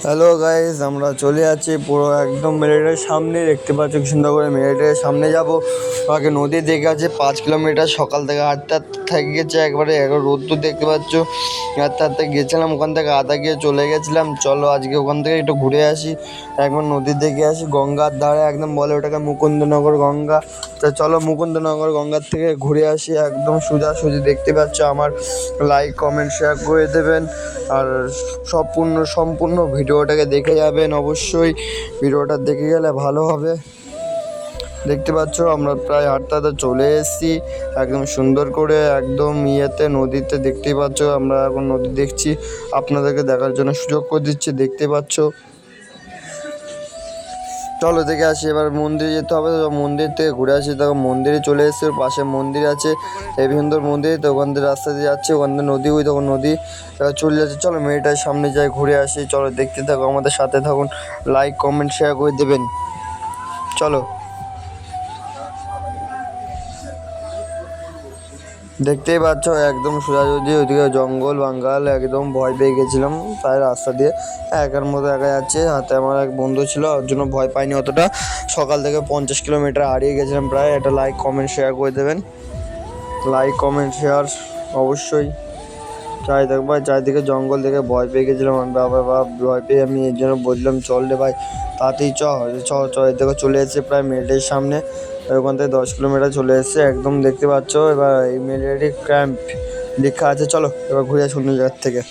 Hello guys, আমরা চলে যাচ্ছি পুরো একদম মেরিটের সামনে। দেখতে পাচ্ছ কি সুন্দর করে মেরিটের সামনে যাব। আগে নদী দেখে আছে 5 কিলোমিটার, সকাল থেকে হাঁটতে থেকে গেছে একবারে। এখন রোদ্দুর দেখতে পাচ্ছ, হাঁটতে গেছিলাম, ওখান থেকে আধা গিয়ে চলে গেছিলাম। চলো আজকে ওখান থেকে একটু ঘুরে আসি, একবার নদী দেখে আসি। গঙ্গার ধারে একদম বলে ওটাকে মুকুন্দনগর গঙ্গা। তো চলো মুকুন্দনগর গঙ্গার থেকে ঘুরে আসি, একদম সোজাসুজি। দেখতে পাচ্ছ, আমার লাইক কমেন্ট শেয়ার করে দেবেন, আর সম্পূর্ণ ভিডিওটাকে দেখে যাবেন। অবশ্যই ভিডিওটা দেখে গেলে ভালো হবে। দেখতে পাচ্ছ আমরা প্রায় হাঁটতে চলে এসেছি একদম সুন্দর করে, একদম নদীতে। দেখতেই পাচ্ছ আমরা এখন নদী দেখছি, আপনাদেরকে দেখার জন্য সুযোগ করে দিচ্ছি। দেখতে পাচ্ছ, চলো দেখে আসি। এবার মন্দিরে যেতে হবে, তো মন্দির থেকে ঘুরে আসি। তখন মন্দিরে চলে এসেছি, ওর পাশে মন্দির আছে, এই সুন্দর মন্দির। তো ওখান থেকে রাস্তা দিয়ে যাচ্ছে, ওখান থেকে নদী, ওই তখন নদী চলে যাচ্ছে। চলো মেয়েটার সামনে যাই, ঘুরে আসি। চলো দেখতে থাকো, আমাদের সাথে থাকুন, লাইক কমেন্ট শেয়ার করে দেবেন। চলো, দেখতেই পাচ্ছ একদম সোজাসুজি ওইদিকে জঙ্গল বাঙ্গাল, একদম ভয় পেয়ে গেছিলাম তাই রাস্তা দিয়ে একার মতো একা যাচ্ছে। হাতে আমার এক বন্ধু ছিল, ওর জন্য ভয় পাইনি অতটা। সকাল থেকে 50 কিলোমিটার হারিয়ে গেছিলাম প্রায়। একটা লাইক কমেন্ট শেয়ার করে দেবেন, লাইক কমেন্ট শেয়ার অবশ্যই। চারিদিকে জঙ্গল দেখে ভয় পেয়ে গেছিলাম আমি, বাবা ভয় পেয়ে আমি এর জন্য বললাম চল রে ভাই, তাড়াতাড়ি চ এর থেকে চলে এসেছে প্রায় মেয়েটের সামনে। ওখান থেকে 10 কিলোমিটার চলে এসেছে একদম। দেখতে পাচ্ছ এবার এই মেলেরিয়া ক্যাম্প লেখা আছে। চলো এবার ঘুরে আসি অন্য জায়গার থেকে।